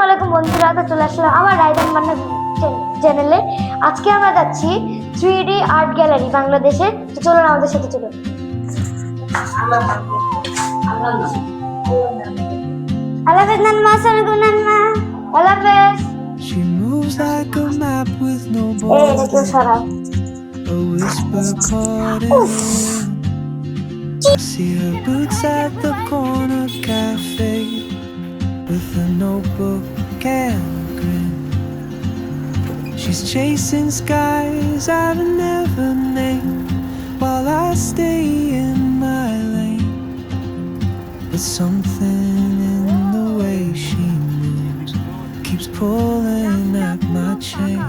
আলাইকুম বন্ধুরা, তো চলে আসলাম আমার রায়দান মান্না চ্যানেলে। আজকে আমরা যাচ্ছি 3D আর্ট গ্যালারি বাংলাদেশে। তো চলুন আমাদের সাথে চলুন। আল্লাহ হাফেজ নান্মা, আসসালামু আলাইকুম নান্মা, আল্লাহ হাফেজ। She moves like a map with no borders, a whisper caught in the wind. I see her boots at the corner cafe with a notebook and a grin. She's chasing skies I've never named while I stay in my lane. But something in the way she moves keeps pulling at my chain.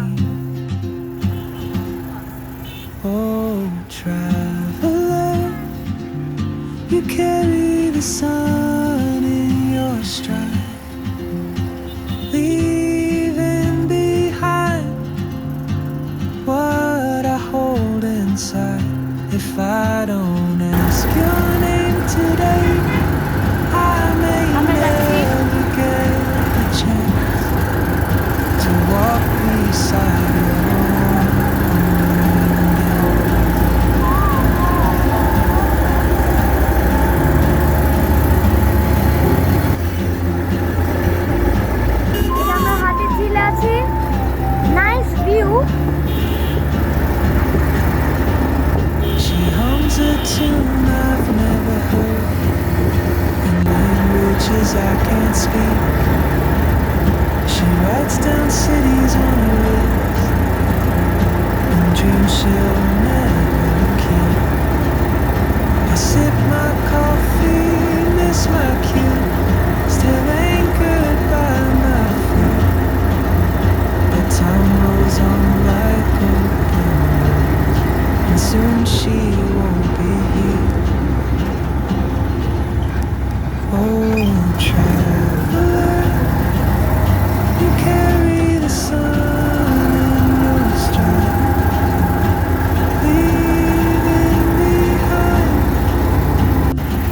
Oh, traveler, you carry the sun in your stride, leaving behind what I hold inside. If I don't ask your name today, I may never get the chance to walk beside you. আমরা হাতের ঝিলে আছি, nice view. She hums a tune I've never heard in languages I can't speak. She writes down cities on a list and dreams she'll never keep. I sip my coffee, miss my cue, still anchored by my feet. But time rolls on like open roads, and soon she won't be here. Oh, traveler, you carry the sun in your stride, leaving behind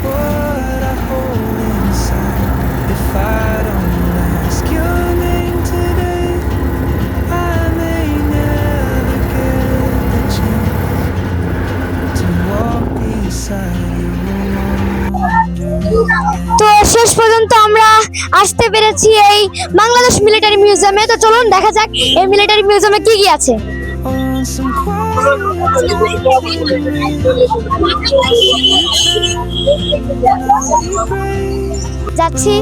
what I hold inside. If I don't ask your name today, I may never get the chance to walk beside you. তো শেষ পর্যন্ত আমরা আসতে পেরেছি এই Bangladesh military মিউজিয়ামে। তো চলুন দেখা যাক এই মিলিটারি মিউজিয়ামে কি কি আছে। On some quiet যাচ্ছি,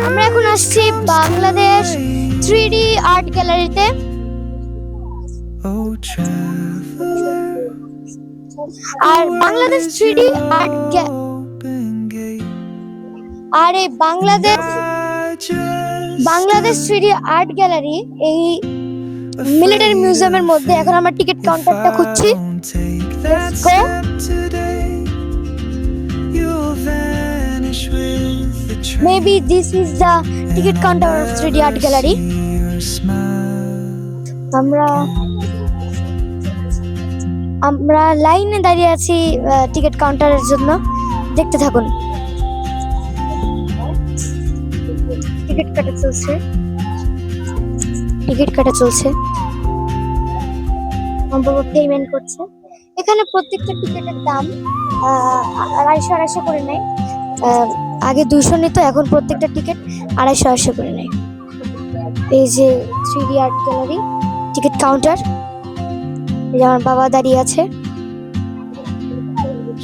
আমরা এখন আসছি বাংলাদেশ 3D আর্ট গ্যালারিতে। Oh, traveler, আর Bangladesh 3D art open gate. আর এই বাংলাদেশ 3D আর্ট গ্যালারি এই মিলিটারি মিউজিয়ামের মধ্যে। এখন আমরা টিকিট কাউন্টারটা খুঁজছি। Let's go. Maybe this is the ticket counter of 3D art gallery. আমরা লাইনে দাঁড়িয়ে আছি টিকিট কাউন্টারের জন্য। দেখতে থাকুন। টিকিট কাটা চলছে। পেমেন্ট করছে। এখানে প্রত্যেকটা টিকিটের দাম 250 করে নেয়। আগে 200 নিত, এখন প্রত্যেকটা টিকিট 250 করে নেয়। এই যে 3D art gallery ticket counter, এই যে আমার বাবা দাঁড়িয়ে আছে।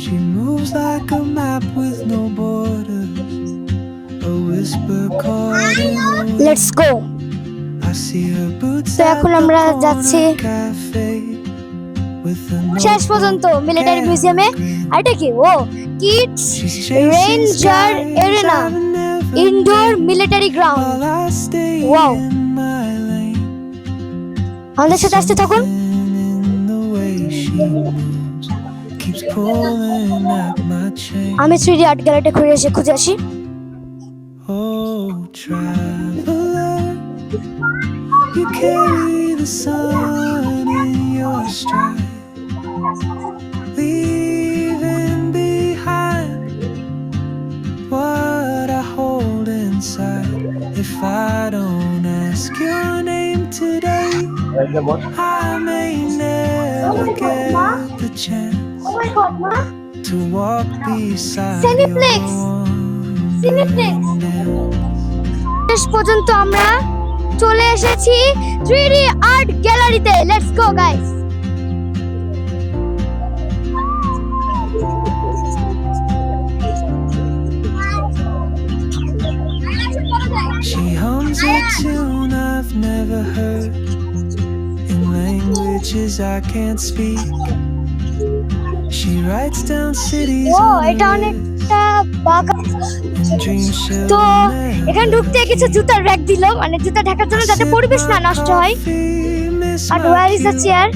She moves like a map with no borders, a whisper caught in the wind. Let's go. I see her boots তো এখন আমরা যাচ্ছি cafe with a শেষ পর্যন্ত মিলিটারি মিউজিয়ামে। আর এটা কি? Oh kids ranger arena indoor military ground. Wow, আমাদের সাথে আসতে থাকুন। আমি 3D আর্ট গ্যালারিটা খুঁজে আসি। Oh, traveler, you carry the sun in your stride, leaving behind what I hold inside. If I don't ask your name today. I may never get the chance Oh my god, ma. to walk beside Cineplex. your Cineplex. nails. শেষ পর্যন্ত আমরা চলে এসেছি 3D art গ্যালারিতে। Let's go guys. She hums a tune I've never heard in languages I can't speak. She writes down cities ও on এটা a অনেকটা বাঁকা। list, dreams she'll তো never এখানে ঢুকতে কিছু জুতার র‍্যাক দিল, মানে জুতা ঢাকার জন্য যাতে পরিবেশ না নষ্ট হয়। আর where is the chair?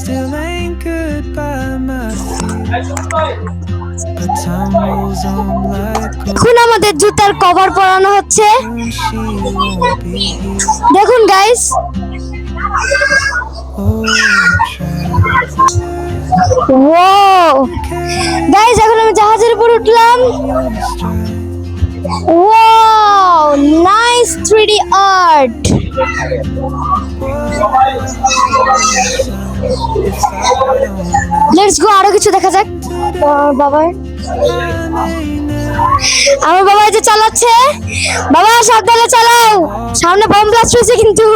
Still anchored by my feet. But time rolls on like a এখন আমাদের জুতার কভার পরানো হচ্ছে। moon, she won't be here. দেখুন guys, Oh, traveler, wow guys, এখন আমি জাহাজের উপর উঠলাম। Wow, nice 3D art. Let's go, আরো কিছু দেখা যাক। বাবা, আমার বাবা যে চালাচ্ছে। বাবা সাবধানে চালাও, সামনে বম ব্লাস্ট হয়েছে কিন্তু।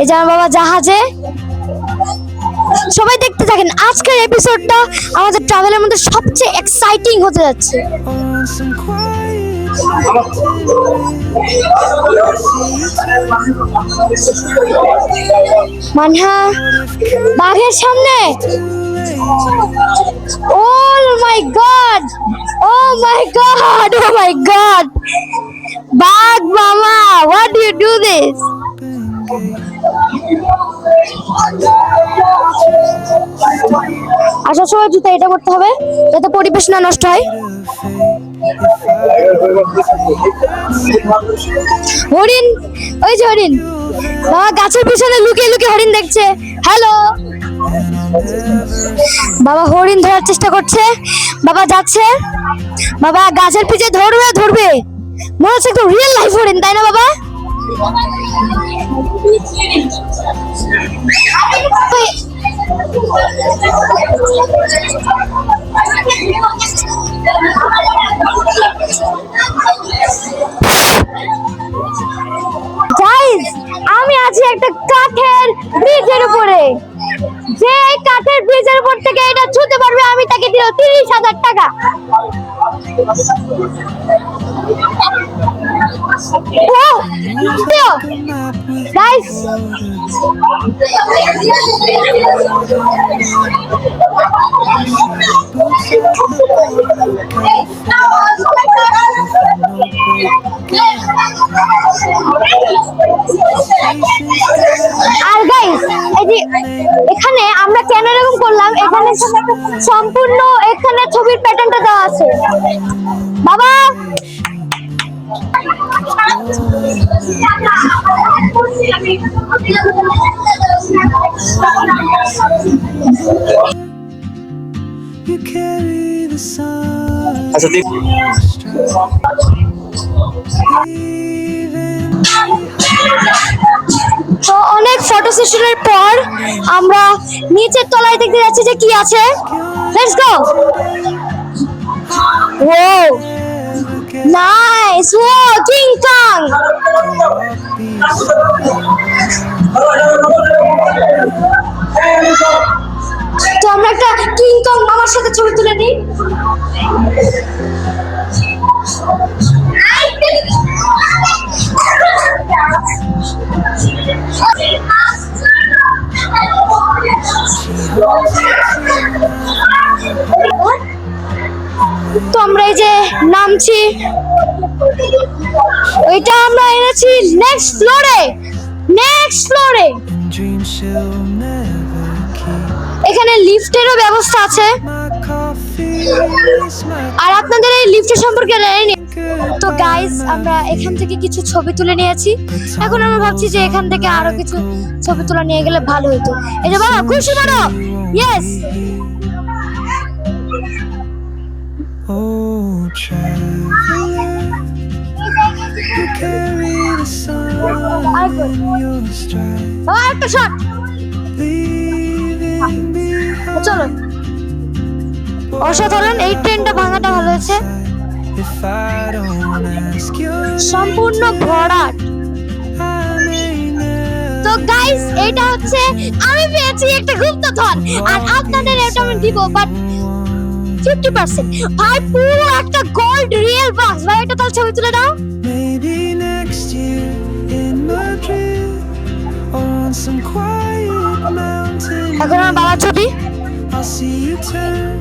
এই যে আমার বাবা জাহাজে। সবাই দেখতে থাকেন, আজকের এপিসোডটা আমাদের ট্রাভেলের মধ্যে সবচেয়ে এক্সাইটিং হতে যাচ্ছে। on some quiet মানহা বাঘের সামনে। Oh my God, oh my God, oh my God, বাঘ মামা, what do you do this? আসার সময় জুতা এটা করতে হবে যাতে পরিবেশ না নষ্ট হয়। হরিণ, ওই যে হরিণ, বাবা গাছের পিছনে লুকিয়ে লুকিয়ে হরিণ দেখছে। হ্যালো, বাবা হরিণ ধরার চেষ্টা করছে। বাবা যাচ্ছে, বাবা গাছের পিছে ধরবে ধরবে। মনে হচ্ছে একটু রিয়েল লাইফ হরিণ, তাই না বাবা? গাইস, আমি আছি একটা কাঠের ব্রিজের উপরে। যে কাঠের ব্রিজের উপর থেকে এটা ছুঁতে পারবে আমি তাকে দিব 30,000 টাকা। ও গাইস, আর গাইস, এই যে এখানে আমরা কেন এরকম করলাম, এখানে সম্পূর্ণ এখানে ছবির প্যাটার্নটা দেওয়া আছে। বাবা you carry the sun. তো অনেক ফটো সেশনের পর আমরা নিচের তলায় দেখতে যাচ্ছি যে কি আছে। Let's go. Wow, nice. Oh King Kong. তো আমরা একটা কিং কং মামার সাথে ছবি তুলে নিই। তো আমরা এই যে নামছি, ওইটা আমরা এনেছি নেক্সট ফ্লোরে। নেক্সট ফ্লোরে Dreams she'll never keep. এখানে লিফটেরও ব্যবস্থা আছে। My coffee is my আর আপনাদের এই লিফটের সম্পর্কে জানি। তো গাইস, আমরা এখান থেকে কিছু ছবি তুলে নিয়েছি। এখন আমরা ভাবছি যে এখান থেকে আরো কিছু ছবি তুলে নিয়ে গেলে ভালো হতো। এই যে বাবা খুশি মারো। Yes. Oh, traveler, you carry the sun in your stride, বাবা একটা শট leaving behind. চলো অসাধারণ এই ট্রেনটা ভাঙাটা ভালো হয়েছে If I don't ask you, সম্পূর্ণ ভরাট I may never তো গাইস এটা হচ্ছে আমি পেয়েছি একটা গুপ্তধন আর আপনাদের এটা আমি দিব বাট 50% ভাই পুরো একটা গোল্ড রিয়েল বক্স ভাই এটা তাহলে ছবি তুলে দাও maybe next year in Madrid or on some quiet mountain. এখন আমার বাবার ছবি I'll see you turn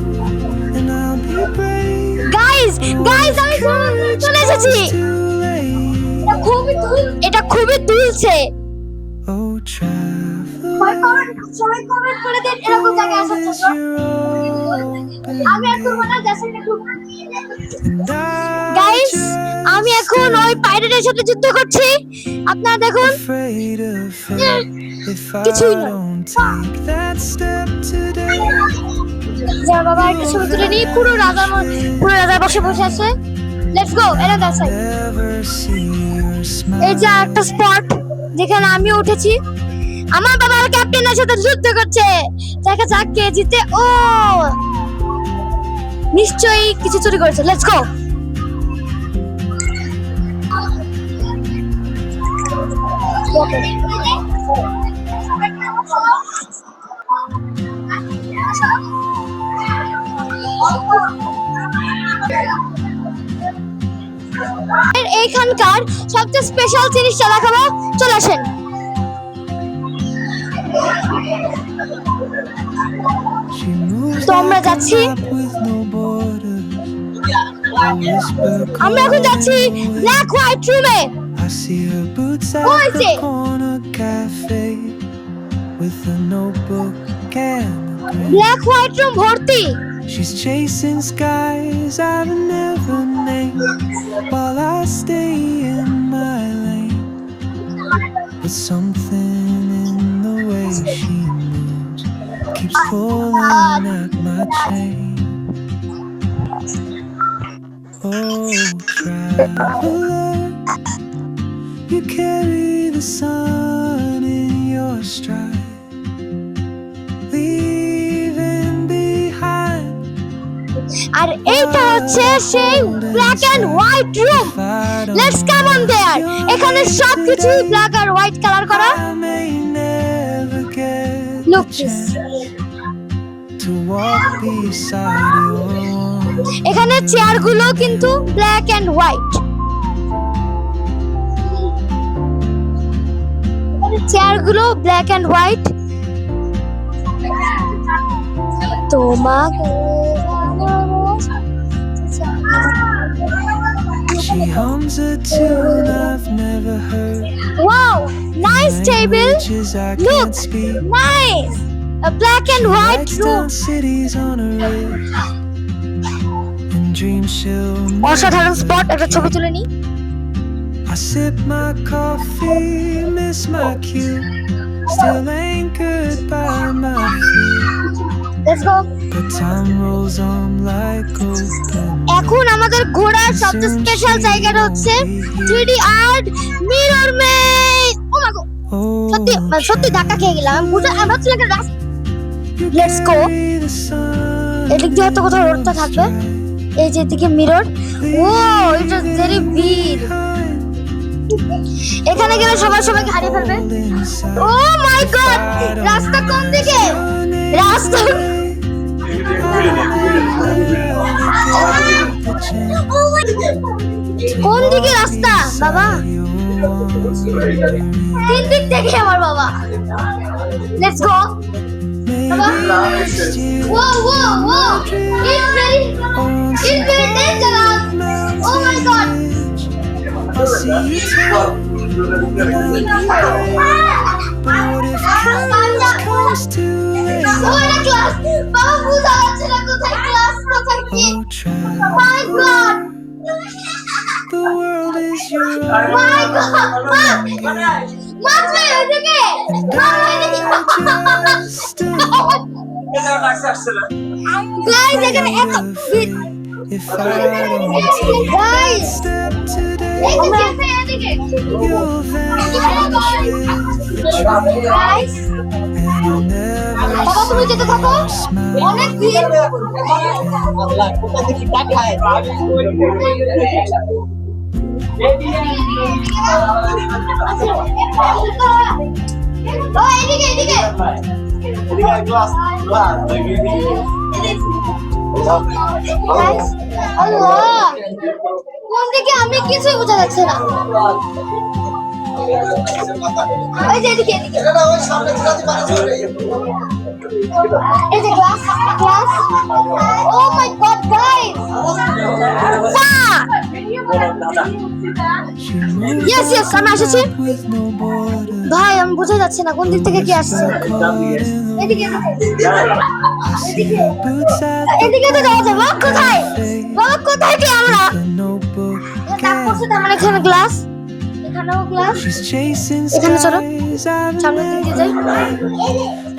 and I'll be brave. Guys আমি চলে এসেছি It's too late. এটা খুবই দুলছে Oh, traveler, সবাই কমেন্ট করে দেন এরকম জায়গায় আসার জন্য আমি এখন মনে যাচ্ছি গাইস আমি এখন ওই পাইরেটের সাথে যুদ্ধ করছি আপনারা দেখুন afraid of fate if I কিছুই না। don't take that step today. যা বাবা একটা ছবি তুলে নিই পুরো রাজার বসে বসে আছে লেটস গো এরা that side Never see your smile. এই যে একটা স্পট যেখানে আমি উঠেছি আমার বাবা ক্যাপ্টেনের সাথে যুদ্ধ করছে দেখা যাক কে জিতে ও নিশ্চয়ই কিছু চুরি করেছে লেটস গো এইখানকার সবচেয়ে স্পেশাল জিনিসটা দেখাবো চলে আসেন She moves তো আমরা like a যাচ্ছি map with no border. A whisper আমরা এখন যাচ্ছি calling away. ব্ল্যাক হোয়াইট রুমে I see her boots at Who is the it? corner cafe with a notebook and a grin. Black white room ভর্তি She's chasing skies I've never named while I stay in my lane. But something in the way she moves keeps pulling at my chain. Oh, traveler, you carry the sun in your stride, leaving behind. আর এইটা হচ্ছে সেই black and white room let's come on there এখানে সবকিছু black আর white colour করা I may never get Look the this. chance to walk beside you. এখানে চেয়ারগুলো কিন্তু ব্ল্যাক এন্ড হোয়াইট চেয়ারগুলো ব্ল্যাক এন্ড হোয়াইট তোমাকে She hums a tune I've never heard. Wow nice table Languages I Look. can't speak. Nice a black and white Writes room down cities on a ridge. And dreams she'll অসাধারণ never spot একটা ছবি তুলে নি I sip my coffee, miss my cue. Still anchored by my feet. Let's go But time rolls on like open. এখন আমাদের ঘোরার সবচেয়ে special জায়গাটা হচ্ছে 3D আর্ট মিরর মেজ ও মা গো Oh, সত্যি ধাক্কা খেয়ে গেলাম আমি ভাবছিলাম একটা রাস্তা you let's go. carry the sun এদিক দিয়ে হয়তো কোথাও রোডটা থাকবে এই যে এদিকে মিরর ও এটা ভেরি বিগ behind. এখানে গেলে সবাইকে হারিয়ে ফেলবে Inside. ও মাই গড রাস্তা কোন দিকে রাস্তা কোন দিকে রাস্তা বাবা তিন দিক থেকে আমার বাবা let's go Whoa, whoa, whoa! It's very dangerous! Oh my god! I'll see you turn. But if courage comes too late, Oh, এটা ক্লাস! বাবা বুঝা যাচ্ছে না কোথায় ক্লাস কোথায় কি? oh, try. My god! The world is your My god! মা তুই ওইদিকে! মা ওইদিকে! Guys, এখানে এত if I don't take Guys! a step today, এদিকে এদিকে! you'll vanish guys and I'll never বাবা তুমি যেতে থাকো smile. অনেক ভিড় ও এদিকে এদিকে গাইস আল্লাহ কোন দিকে আমি কিছুই বোঝা যাচ্ছে না ওই যে এদিকে এদিকে এই যে glass glass oh my God guys She moves yes yes আমি এসেছি with no borders. ভাই আমি বোঝা যাচ্ছে না কোন দিক থেকে কি আসছে এদিকে Boots at এদিকে তো যাওয়া যায় বাবা কোথায় বাবা কোথায় কি আমরা the notebook. তার পাশে তো আমার এখানে গ্লাস এখানেও গ্লাস She's chasing এখানে চলো skies. I've সামনের দিকে যাই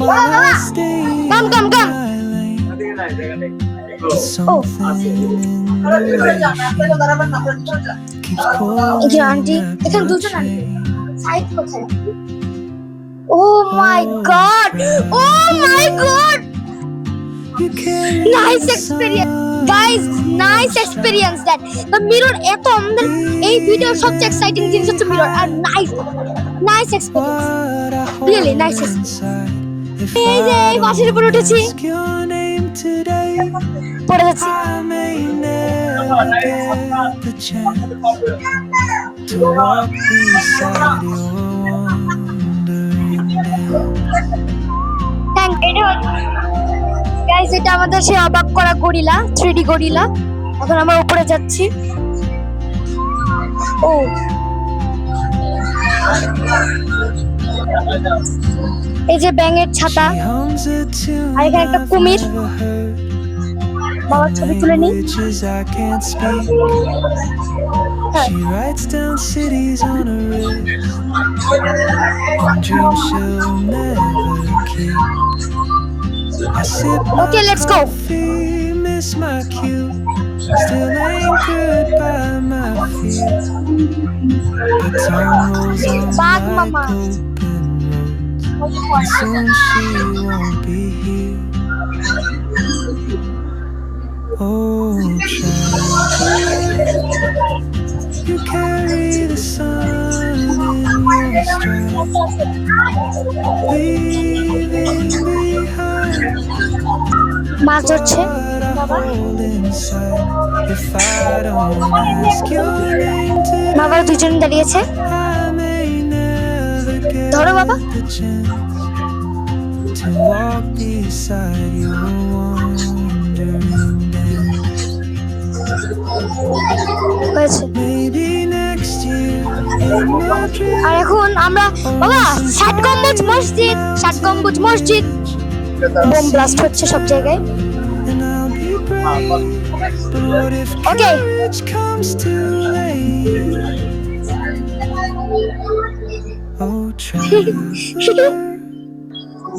while I stay come come come my lane. Something in keeps calling এই যে আন্টি at এখানে my দুজন আন্টি chain. সাইড কোথায় oh my God oh my God You carry nice the experience sun. Guys nice experience that the mirror এত আমাদের এই ভিডিওর সবচেয়ে এক্সাইটিং জিনিস হচ্ছে মিরর আর nice experience What I hold Really nice. inside. If এই যে এই I বাসের উপর উঠেছি ask your name today, পড়ে যাচ্ছি I may never get the chance to walk beside you wandering down. Thank guys এটা আমাদের সেই অবাক করা গরিলা 3D গরিলা এখন আমরা উপরে যাচ্ছি ও এই যে ব্যাঙের ছাতা She hums a tune আর এখানে একটা I've কুমির never heard. বাবার ছবি তুলে নিই Languages I can't speak. She writes down cities on her wrist and dreams she'll never keep. I sip my Okay, let's go. coffee, miss my cue, still anchored by my feet. But time rolls on Bag, like mama. open roads, and soon she won't be here. Oh, child, you carry the sun in your stride, leaving behind মাছ ধরছে what I বাবা hold inside. If I don't ask your name বাবা দুজন দাঁড়িয়েছে today, I may never get ধরো বাবা the chance to walk beside you wandering dance. হয়েছে Maybe next year in Madrid. আর এখন আমরা বাবা ষাট গম্বুজ মসজিদ বোম ব্লাস্ট হচ্ছে সব জায়গায় And I'll be brave. But what if Okay. courage comes too late? Oh, try.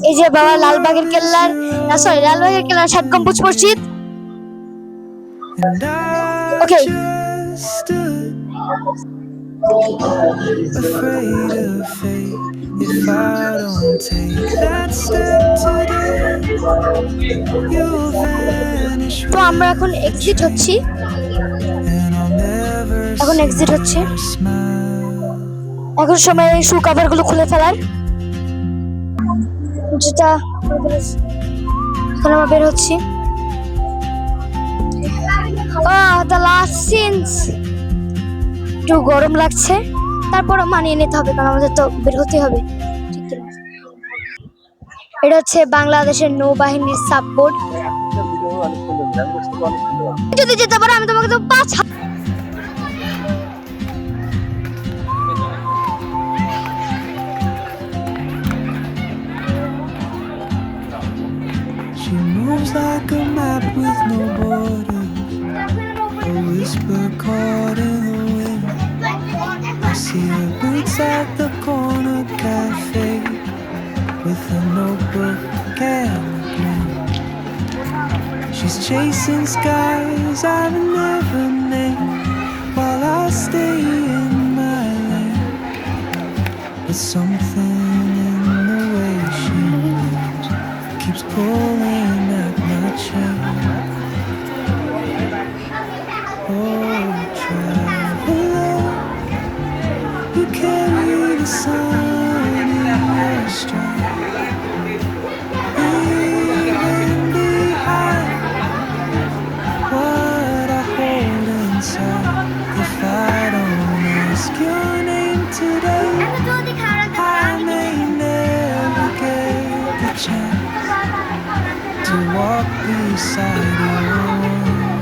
এই যে বাবা লালবাগের কেল্লার না সরি লালবাগের কেল্লার ষাট গম্বুজ মসজিদ And I Okay. just stood afraid of fate. If I don't take that step today, you'll vanish. তো আমরা এখন এক্সিট হচ্ছি And I'll never এখন see এক্সিট হচ্ছে your smile. এখন সময় এই শু কভার গুলো খুলে ফেলার যেটা এখন আমরা বের হচ্ছি দ্য লাস্ট সিনস একটু গরম লাগছে তারপর মানিয়ে নিতে হবে কারণ আমাদের তো বের হতে হবে ঠিক কি না? এটা হচ্ছে বাংলাদেশের নৌবাহিনীর সাপোর্ট যদি যেতে পারো আমি তোমাকে তো 5,000 She moves like a map with no borders, a whisper caught in the wind. I see her boots at the corner cafe with a notebook and a grin. She's chasing skies I've never named while I stay in my lane. But something in pulling at my chain. Oh, traveler, you carry the sun in your stride, leaving behind what I hold inside. If I don't ask your name today, I may never get the chance to walk beside you.